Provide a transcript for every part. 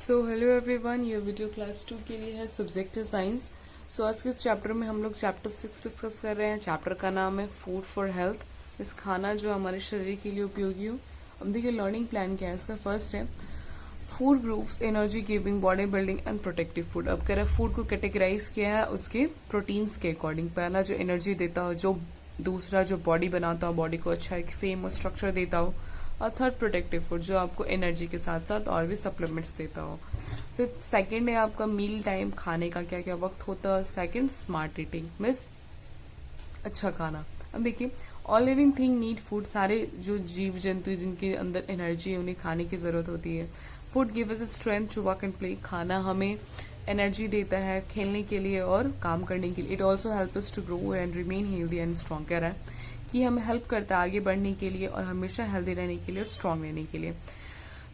So hello everyone, ये video class 2 के लिए है, सब्जेक्ट है साइंस। सो आज के इस चैप्टर में हम लोग चैप्टर 6 डिस्कस कर रहे हैं। चैप्टर का नाम है फूड फॉर हेल्थ, इस खाना जो हमारे शरीर के लिए उपयोगी हो। अब देखिए लर्निंग प्लान क्या है इसका। फर्स्ट है food groups, energy giving, body building and protective food. अब कह रहा है फूड को कैटेगराइज किया है उसके प्रोटीन्स के अकॉर्डिंग। पहला जो एनर्जी देता हो, जो दूसरा जो बॉडी बनाता हो, बॉडी को अच्छा एक फेम और स्ट्रक्चर देता हो, और थर्ड प्रोटेक्टिव फूड जो आपको एनर्जी के साथ साथ और भी सप्लीमेंट्स देता हो। फिर सेकंड है आपका मील टाइम, खाने का क्या क्या वक्त होता है। सेकंड स्मार्ट ईटिंग मीन्स अच्छा खाना। अब देखिए all living thing need food, सारे जो जीव जंतु जिनके अंदर एनर्जी है उन्हें खाने की जरूरत होती है। Food give us strength to work and play, खाना हमें एनर्जी देता है खेलने के लिए और काम करने के लिए। It also help us to grow and remain healthy and strong. कह रहा है कि हमें हेल्प करता है आगे बढ़ने के लिए और हमेशा हेल्दी रहने के लिए और स्ट्रांग रहने के लिए।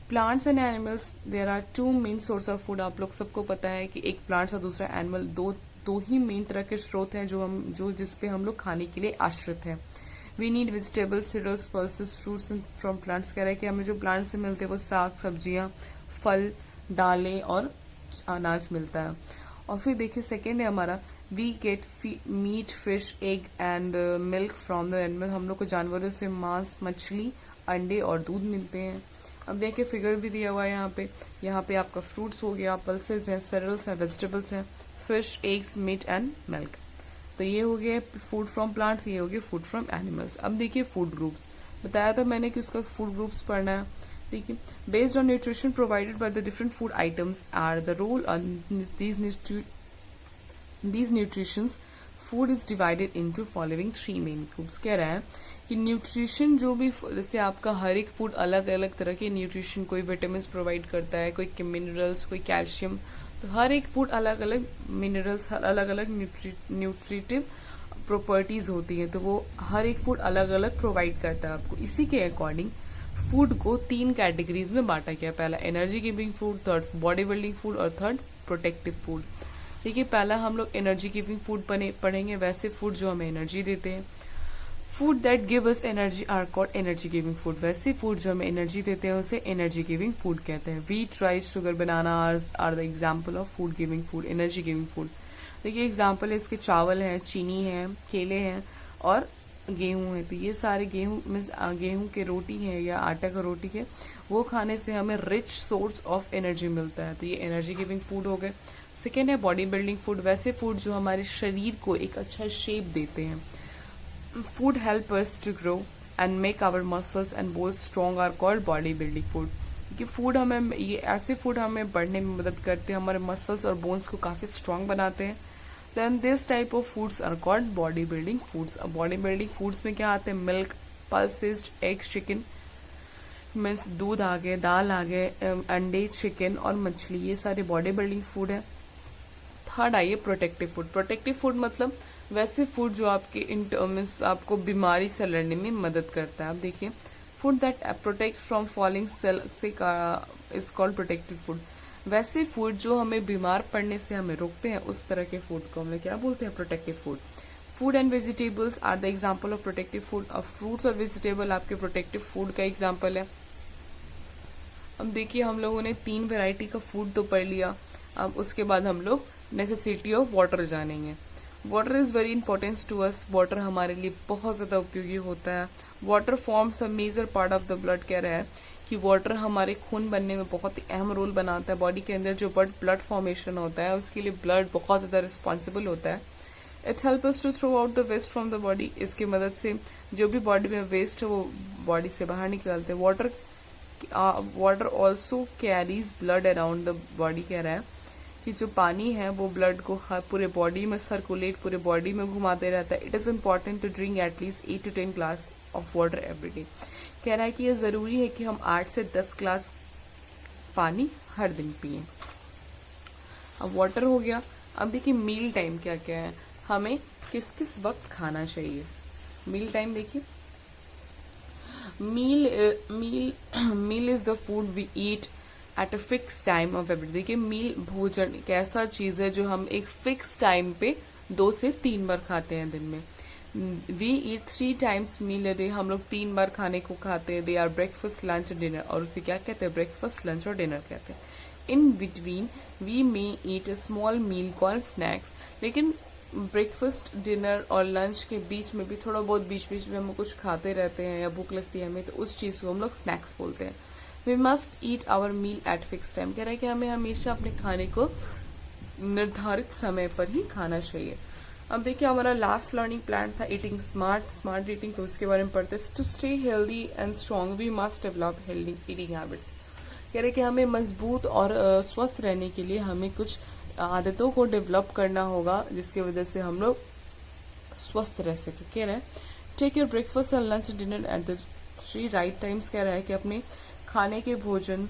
Plants and animals, there are two main source of food. आप लोग सबको पता है कि एक प्लांट्स और दूसरा एनिमल, दो ही मेन तरह के स्रोत हैं जो जिसपे हम लोग खाने के लिए आश्रित हैं। We need vegetables, cereals, pulses, fruits from plants. कह रहा है कि हमें जो प्लांट्स से मिलते हैं वो साग सब्जियां, फल, दालें और अनाज मिलता है। और फिर देखिए सेकेंड है हमारा we get meat, fish, egg and milk from the animal. हम लोग को जानवरों से मांस, मछली, अंडे और दूध मिलते हैं। अब देखिए फिगर भी दिया हुआ है यहाँ पे आपका फ्रूट्स हो गया, पल्सेस हैं, सेरियल्स हैं, वेजिटेबल्स हैं, fish, eggs, meat and milk. तो ये हो गया फूड फ्रॉम प्लांट्स, ये हो गया फूड फ्रॉम एनिमल्स। अब देखिए फूड ग्रुप्स, बताया था मैंने कि उसका फूड ग्रुप्स पढ़ना है। देखिए based on nutrition provided by the different food items are the role on these nutritions, food is divided into following three main groups। कह रहा है कि न्यूट्रिशन जो भी, जैसे आपका हर एक फूड अलग अलग तरह के न्यूट्रिशन, कोई विटामिन प्रोवाइड करता है, कोई मिनरल्स, कोई कैल्शियम। तो हर एक फूड अलग अलग मिनरल्स, अलग अलग न्यूट्रिटिव प्रॉपर्टीज होती है, तो वो हर एक फूड अलग अलग प्रोवाइड करता है आपको। इसी के अकॉर्डिंग फूड को तीन कैटेगरीज में बांटा गया। पहला energy giving food, third body building food और थर्ड प्रोटेक्टिव फूड। देखिए पहला हम लोग एनर्जी गिविंग फूड पढ़ेंगे, वैसे फूड जो हमें एनर्जी देते हैं। Food that give us energy are called energy giving food. वैसे फूड जो हमें एनर्जी देते हैं उसे एनर्जी गिविंग फूड कहते हैं। Wheat, rice, sugar, banana are the example of food giving food, energy giving food. देखिए एग्जाम्पल है इसके, चावल है, चीनी है, केले हैं और गेहूं है। तो ये सारे गेहूं मीन्स गेहूं के रोटी है या आटा का रोटी है, वो खाने से हमें रिच सोर्स ऑफ एनर्जी मिलता है। तो ये एनर्जी गिविंग फूड हो गए। सेकेंड है बॉडी बिल्डिंग फूड, वैसे फूड जो हमारे शरीर को एक अच्छा शेप देते हैं। Food help us to grow and make our muscles and bones strong are called body building food. क्योंकि फूड हमें, ये ऐसे फूड हमें बढ़ने में मदद करते हैं, हमारे मसल्स और बोन्स को काफी स्ट्रॉन्ग बनाते हैं। Then this type of foods are called body building foods. अब बॉडी बिल्डिंग फूड्स में क्या आते हैं? Milk, pulses eggs, chicken means दूध आ गए, दाल आ गए, अंडे, चिकन और मछली, ये सारे बॉडी बिल्डिंग फूड है। थर्ड आइए प्रोटेक्टिव फूड। प्रोटेक्टिव फूड मतलब वैसे फूड जो आपके मीन्स आपको बीमारी से लड़ने में मदद करता है। आप देखिए food that protect from falling cell से इज कॉल्ड प्रोटेक्टिव फूड। वैसे फूड जो हमें बीमार पड़ने से हमें रोकते हैं, उस तरह के फूड को हम क्या बोलते हैं? Protective food. Food and vegetables are the example of protective food. अब फ्रूट्स और वेजिटेबल आपके प्रोटेक्टिव फूड का एग्जाम्पल है। अब देखिए हम लोगों ने 3 वेराइटी का फूड तो पढ़ लिया। अब उसके बाद हम लोग नेसेसिटी ऑफ वाटर जानेंगे। Water is very important to us. Water हमारे लिए बहुत ज्यादा उपयोगी होता है। Water forms a major part of the blood. कह रहा है कि वाटर हमारे खून बनने में बहुत ही अहम रोल बनाता है। बॉडी के अंदर जो ब्लड फॉर्मेशन होता है उसके लिए ब्लड बहुत ज्यादा रिस्पॉन्सिबल होता है। It help us to throw out the waste from the body. इसकी मदद से जो भी बॉडी में वेस्ट है वो बॉडी से बाहर निकलते हैं। Water also carries blood around the body. कह रहा है कि जो पानी है वो ब्लड को पूरे बॉडी में सर्कुलेट, पूरे बॉडी में घुमाते रहता है। It is important to drink at least 8 to 10 glass of water every day. कह रहा है कि ये जरूरी है कि हम 8 से 10 ग्लास पानी हर दिन पिए। अब वाटर हो गया। अब देखिए मील टाइम क्या क्या है, हमें किस किस वक्त खाना चाहिए। मील टाइम देखिए, meal is the food we eat at a fix time of every. देखिए मील भोजन एक ऐसा चीज है जो हम एक फिक्स टाइम पे 2 से 3 बार खाते हैं दिन में। We eat 3 times meal a day. हम लोग 3 बार खाने को खाते हैं। They are breakfast, lunch, dinner. और उसे क्या कहते हैं? ब्रेकफास्ट, लंच और डिनर कहते हैं। In between we may eat a small meal called snacks. लेकिन ब्रेकफास्ट, डिनर और लंच के बीच में भी थोड़ा बहुत बीच बीच में हम कुछ खाते रहते हैं या भूख लगती है हमें, तो उस चीज को हम लोग स्नैक्स बोलते हैं। We must eat our meal at fix time, कह रहा है कि हमें हमेशा अपने खाने को निर्धारित समय पर ही खाना चाहिए। अब देखिए हमारा लास्ट लर्निंग प्लान था ईटिंग स्मार्ट, स्मार्ट ईटिंग, तो उसके बारे में पढ़ते हैं। To stay healthy and strong we must develop healthy eating habits, कह रहे कि हमें मजबूत और स्वस्थ रहने के लिए हमें कुछ आदतों को डेवलप करना होगा जिसकी वजह से हम लोग स्वस्थ रह सके। कह रहे हैं take your breakfast and lunch dinner at the 3 right times, कह रहा है कि अपने खाने के भोजन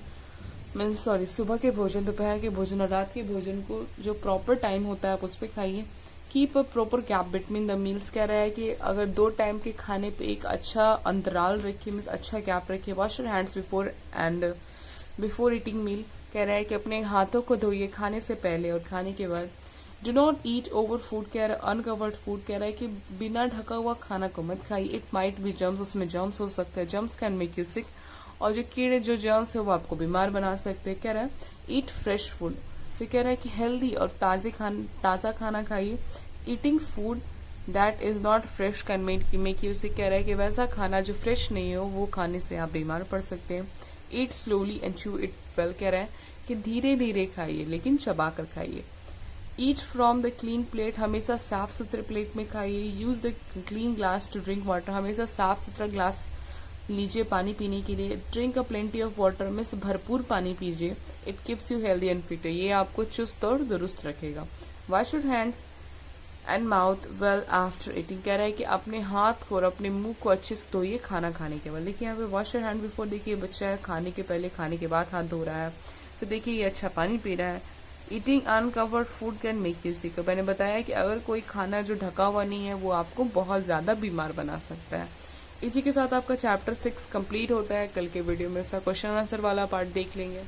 सुबह के भोजन, दोपहर के भोजन और रात के भोजन को जो प्रॉपर टाइम होता है आप उस पर खाइए। Keep a proper gap between the meals, कह रहा है कि अगर 2 टाइम के खाने पे एक अच्छा अंतराल रखिए, मीन्स अच्छा गैप रखिए। Wash your hands before eating meal, कह रहा है कि अपने हाथों को धोइए खाने से पहले और खाने के बाद। Do not eat over food, कह रहा है अनकवर्ड फूड, कह रहा है कि बिना ढका हुआ खाना को मत खाइए। इट माइट बी जर्म्स, उसमें जर्म्स हो सकते हैं, germs can make you sick, और जो कीड़े जो जर्म्स है वो आपको बीमार बना सकते हैं। कह रहा है ईट फ्रेश फूड, फिर कह रहा है कि हेल्दी और ताज़ा खाना खाइए। Eating food that is not fresh can make you sick, कह रहा है कि वैसा खाना जो फ्रेश नहीं हो वो खाने से आप बीमार पड़ सकते हैं। Eat slowly and chew it well, कह रहा है कि धीरे धीरे खाइए लेकिन चबा कर खाइए। Eat from the clean plate, हमेशा साफ सुथरे प्लेट में खाइए। Use the clean glass to drink water, हमेशा साफ सुथरा ग्लास लीजिए पानी पीने के लिए। Drink a plenty of water, में से भरपूर पानी पीजिए। It keeps you healthy and fit, ये आपको चुस्त और दुरुस्त रखेगा। Wash your hands and mouth well after eating, कह रहा है कि अपने हाथ को और अपने मुंह को अच्छे से धोइए खाना खाने के बाद। देखिए यहाँ पे वॉश योर हैंड बिफोर, देखिए बच्चा है खाने के पहले खाने के बाद हाथ धो रहा है, तो देखिए ये अच्छा पानी पी रहा है। Eating uncovered food can make you sick, मैंने बताया कि अगर कोई खाना जो ढका हुआ नहीं है वो आपको बहुत ज्यादा बीमार बना सकता है। इसी के साथ आपका चैप्टर 6 कंप्लीट होता है। कल के वीडियो में इसका क्वेश्चन आंसर वाला पार्ट देख लेंगे।